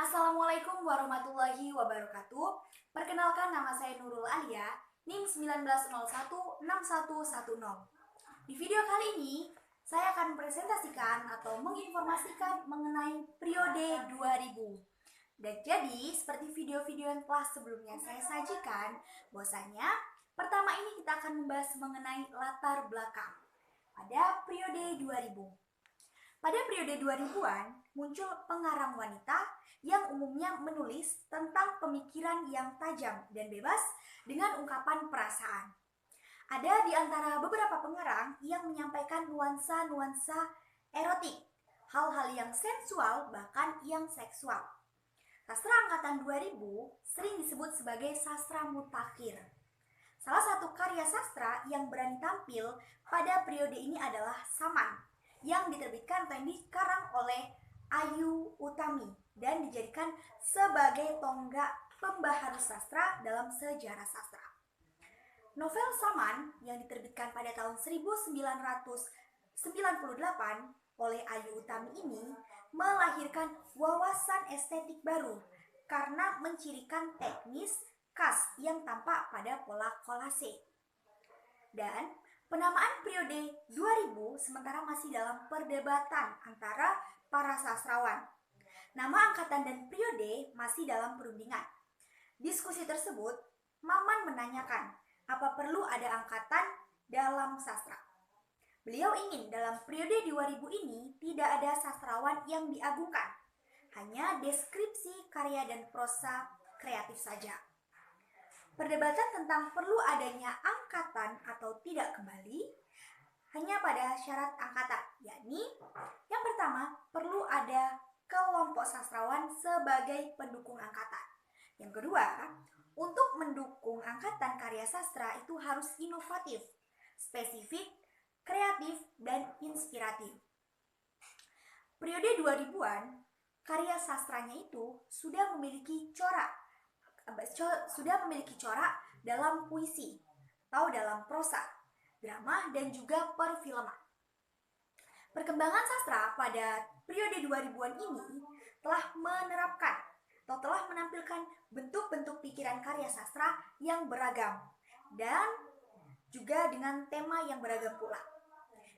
Assalamualaikum warahmatullahi wabarakatuh. Perkenalkan, nama saya Nurul Alia, NIM 19016110. Di video kali ini, saya akan mempresentasikan atau menginformasikan mengenai periode 2000. Dan jadi, seperti video-video yang telah sebelumnya saya sajikan, bahwasanya pertama ini kita akan membahas mengenai latar belakang pada periode 2000. Pada periode 2000-an, muncul pengarang wanita yang umumnya menulis tentang pemikiran yang tajam dan bebas dengan ungkapan perasaan. Ada di antara beberapa pengarang yang menyampaikan nuansa-nuansa erotik, hal-hal yang sensual bahkan yang seksual. Sastra angkatan 2000 sering disebut sebagai sastra mutakhir. Salah satu karya sastra yang berani tampil pada periode ini adalah Saman, yang diterbitkan atau dikarang oleh Ayu Utami dan dijadikan sebagai tonggak pembaharu sastra dalam sejarah sastra. Novel Saman yang diterbitkan pada tahun 1998 oleh Ayu Utami ini melahirkan wawasan estetik baru karena mencirikan teknis khas yang tampak pada pola kolase. Dan penamaan periode 2000 sementara masih dalam perdebatan antara para sastrawan. Nama angkatan dan periode masih dalam perundingan. Diskusi tersebut, Maman menanyakan, apa perlu ada angkatan dalam sastra? Beliau ingin dalam periode 2000 ini tidak ada sastrawan yang diagungkan, hanya deskripsi karya dan prosa kreatif saja. Perdebatan tentang perlu adanya angkatan atau tidak kembali hanya pada syarat angkatan, yakni yang pertama, perlu ada kelompok sastrawan sebagai pendukung angkatan. Yang kedua, untuk mendukung angkatan karya sastra itu harus inovatif, spesifik, kreatif, dan inspiratif. Periode 2000-an, karya sastranya itu sudah memiliki corak dalam puisi atau dalam prosa, drama, dan juga perfilman. Perkembangan sastra pada periode 2000-an ini telah menerapkan atau telah menampilkan bentuk-bentuk pikiran karya sastra yang beragam dan juga dengan tema yang beragam pula.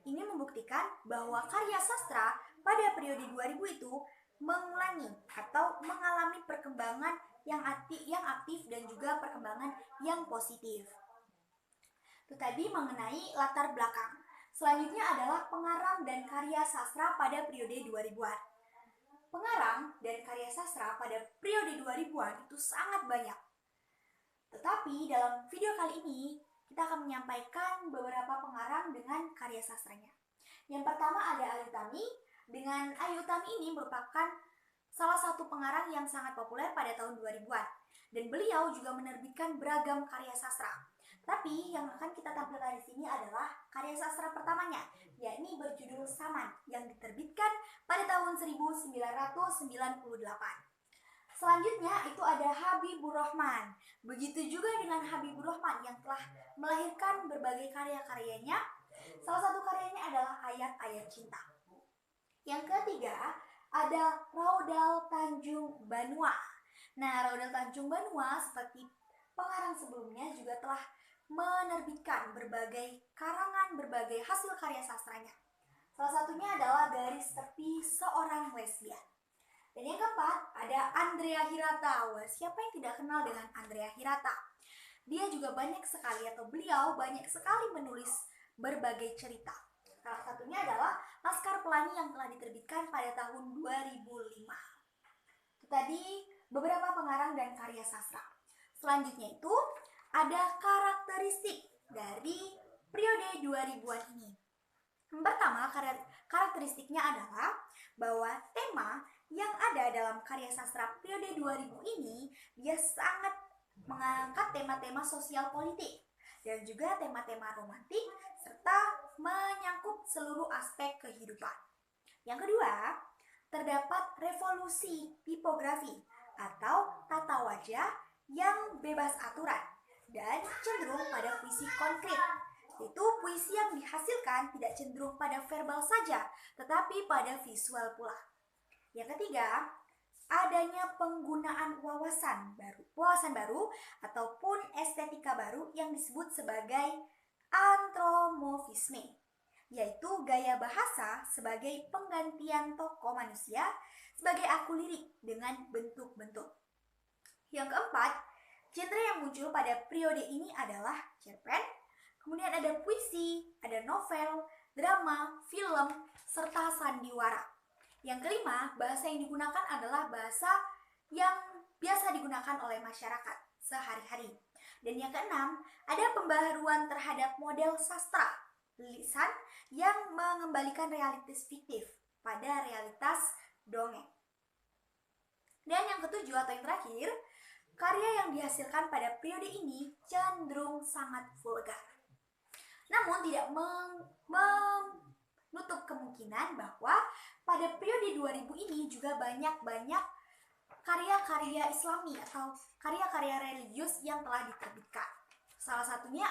Ini membuktikan bahwa karya sastra pada periode 2000 itu mengulangi atau mengalami perkembangan yang aktif dan juga perkembangan yang positif. Itu tadi mengenai latar belakang. Selanjutnya adalah pengarang dan karya sastra pada periode 2000-an. Pengarang dan karya sastra pada periode 2000-an itu sangat banyak. Tetapi dalam video kali ini kita akan menyampaikan beberapa pengarang dengan karya sastranya. Yang pertama ada Ayu Utami. Dengan Ayu Utami ini merupakan salah satu pengarang yang sangat populer pada tahun 2000-an. Dan beliau juga menerbitkan beragam karya sastra. Tapi yang akan kita tampilkan di sini adalah karya sastra pertamanya, yakni berjudul Saman, yang diterbitkan pada tahun 1998. Selanjutnya itu ada Habibur Rahman. Begitu juga dengan Habibur Rahman yang telah melahirkan berbagai karya-karyanya. Salah satu karyanya adalah Ayat-Ayat Cinta. Yang ketiga ada Raudal Tanjung Banua. Nah, Raudal Tanjung Banua seperti pengarang sebelumnya juga telah menerbitkan berbagai karangan, berbagai hasil karya sastranya. Salah satunya adalah Garis Tepi Seorang Lesbian. Dan yang keempat ada Andrea Hirata. Siapa yang tidak kenal dengan Andrea Hirata? Dia juga banyak sekali atau beliau banyak sekali menulis berbagai cerita. Salah satunya adalah Laskar Pelangi yang telah diterbitkan pada tahun 2005. Itu tadi beberapa pengarang dan karya sastra. Selanjutnya itu ada karakteristik dari periode 2000-an ini. Yang pertama, karakteristiknya adalah bahwa tema yang ada dalam karya sastra periode 2000 ini dia sangat mengangkat tema-tema sosial politik dan juga tema-tema romantik serta menyangkut seluruh aspek kehidupan. Yang kedua, terdapat revolusi tipografi atau tata wajah yang bebas aturan dan cenderung pada puisi konkret. Itu puisi yang dihasilkan tidak cenderung pada verbal saja, tetapi pada visual pula. Yang ketiga, adanya penggunaan wawasan baru ataupun estetika baru yang disebut sebagai antromorfisme, yaitu gaya bahasa sebagai penggantian tokoh manusia sebagai aku lirik dengan bentuk-bentuk. Yang keempat, genre yang muncul pada periode ini adalah cerpen, kemudian ada puisi, ada novel, drama, film, serta sandiwara. Yang kelima, bahasa yang digunakan adalah bahasa yang biasa digunakan oleh masyarakat sehari-hari. Dan yang keenam, ada pembaharuan terhadap model sastra lisan yang mengembalikan realitas fiktif pada realitas dongeng. Dan yang ketujuh atau yang terakhir, karya yang dihasilkan pada periode ini cenderung sangat vulgar. Namun tidak menutup kemungkinan bahwa pada periode 2000 ini juga banyak karya-karya Islami atau karya-karya religius yang telah diterbitkan. Salah satunya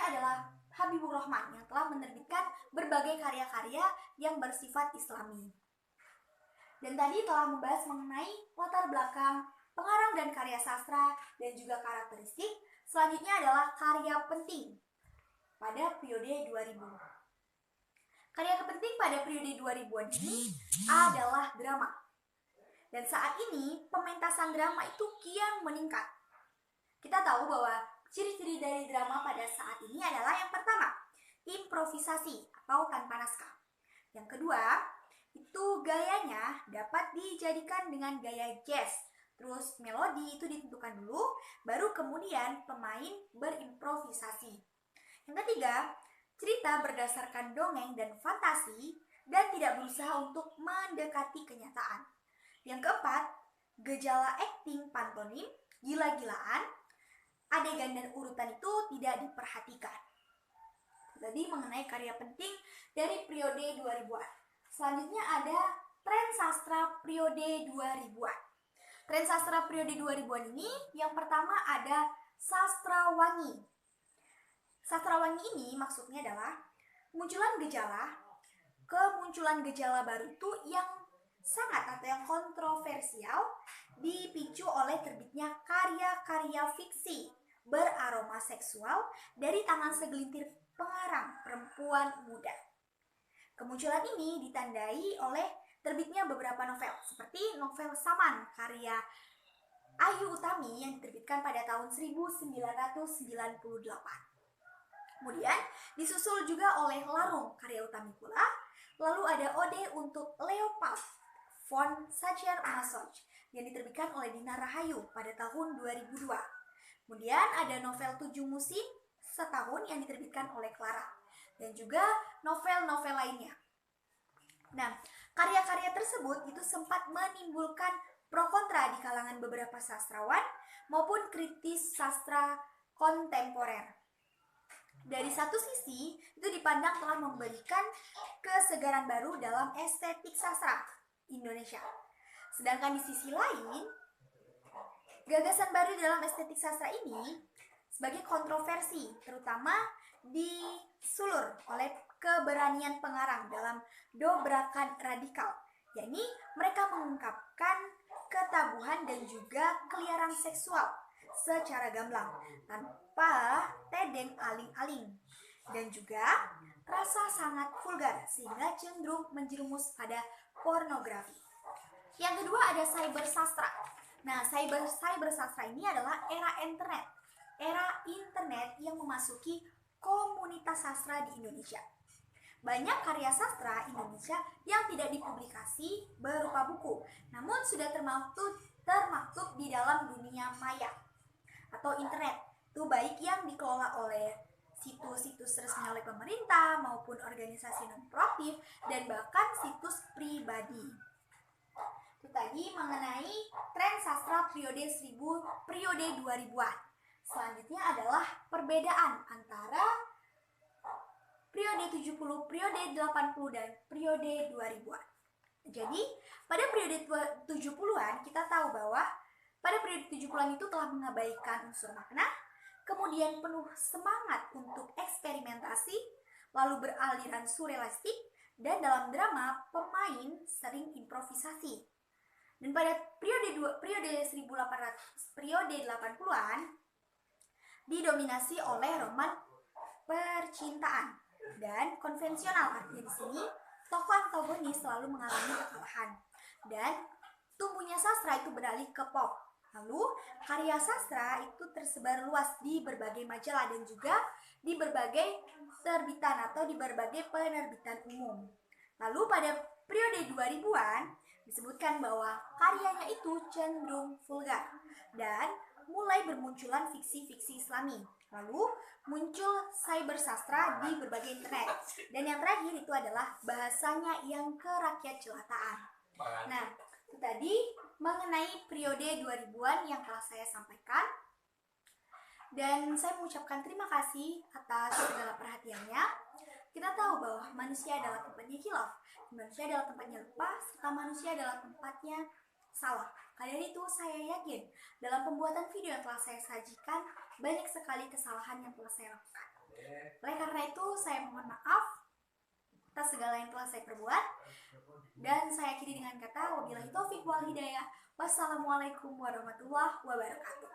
adalah Habibur Rahman yang telah menerbitkan berbagai karya-karya yang bersifat Islami. Dan tadi telah membahas mengenai latar belakang, pengarang dan karya sastra, dan juga karakteristik. Selanjutnya adalah karya penting pada periode 2000. Karya penting pada periode 2000-an ini adalah drama. Dan saat ini pementasan drama itu kian meningkat. Kita tahu bahwa ciri-ciri dari drama pada saat ini adalah yang pertama, improvisasi atau tanpa naskah. Yang kedua, itu gayanya dapat dijadikan dengan gaya jazz. Terus melodi itu ditentukan dulu, baru kemudian pemain berimprovisasi. Yang ketiga, cerita berdasarkan dongeng dan fantasi dan tidak berusaha untuk mendekati kenyataan. Yang keempat, gejala akting pantomim, gila-gilaan, adegan dan urutan itu tidak diperhatikan. Jadi mengenai karya penting dari periode 2000-an. Selanjutnya ada tren sastra periode 2000-an. Tren sastra periode 2000-an ini yang pertama ada sastrawangi. Sastrawangi ini maksudnya adalah kemunculan gejala baru itu yang sangat atau yang kontroversial dipicu oleh terbitnya karya-karya fiksi beraroma seksual dari tangan segelintir pengarang perempuan muda. Kemunculan ini ditandai oleh terbitnya beberapa novel seperti novel Saman karya Ayu Utami yang diterbitkan pada tahun 1998. Kemudian disusul juga oleh Larung karya Utami pula. Lalu ada Ode untuk Leopold von Sacher-Masoch yang diterbitkan oleh Dina Rahayu pada tahun 2002. Kemudian ada novel 7 musim setahun yang diterbitkan oleh Clara dan juga novel-novel lainnya. Nah, karya-karya tersebut itu sempat menimbulkan pro kontra di kalangan beberapa sastrawan maupun kritis sastra kontemporer. Dari satu sisi, itu dipandang telah memberikan kesegaran baru dalam estetik sastra Indonesia. Sedangkan di sisi lain, gagasan baru dalam estetik sastra ini sebagai kontroversi, terutama disulur oleh keberanian pengarang dalam dobrakan radikal, yakni mereka mengungkapkan ketabuhan dan juga keliaran seksual secara gamblang tanpa tedeng aling-aling dan juga rasa sangat vulgar sehingga cenderung menjerumus pada pornografi. Yang kedua ada cyber sastra. Nah, cyber sastra ini adalah era internet yang memasuki komunitas sastra di Indonesia. Banyak karya sastra Indonesia yang tidak dipublikasi berupa buku, namun sudah termaktub di dalam dunia maya atau internet. Itu baik yang dikelola oleh situs-situs resmi oleh pemerintah maupun organisasi non-profit dan bahkan situs pribadi. Itu tadi mengenai tren sastra periode 2000-an. Selanjutnya adalah perbedaan antara periode 70, periode 80, dan periode 2000-an. Jadi, pada periode 70-an kita tahu bahwa pada periode 70-an itu telah mengabaikan unsur makna, kemudian penuh semangat untuk eksperimentasi, lalu beraliran surrealistik, dan dalam drama pemain lain sering improvisasi. Dan pada periode 80-an didominasi oleh roman percintaan dan konvensional. Artinya di sini tokoh antagonis selalu mengalami kekalahan dan tumbuhnya sastra itu beralih ke pop. Lalu karya sastra itu tersebar luas di berbagai majalah dan juga di berbagai terbitan atau di berbagai penerbitan umum. Lalu pada periode 2000-an disebutkan bahwa karyanya itu cenderung vulgar dan mulai bermunculan fiksi-fiksi Islami. Lalu muncul cybersastra di berbagai internet. Dan yang terakhir itu adalah bahasanya yang kerakyat jelataan. Nah, itu tadi mengenai periode 2000-an yang telah saya sampaikan. Dan saya mengucapkan terima kasih atas segala perhatiannya. Kita tahu bahwa manusia adalah tempatnya khilaf, manusia adalah tempatnya lupa, serta manusia adalah tempatnya salah. Karena itu saya yakin dalam pembuatan video yang telah saya sajikan banyak sekali kesalahan yang telah saya lakukan. Oleh karena itu saya mohon maaf atas segala yang telah saya perbuat. Dan saya akhiri dengan kata wabillahi taufiq wal hidayah. Wassalamualaikum warahmatullahi wabarakatuh.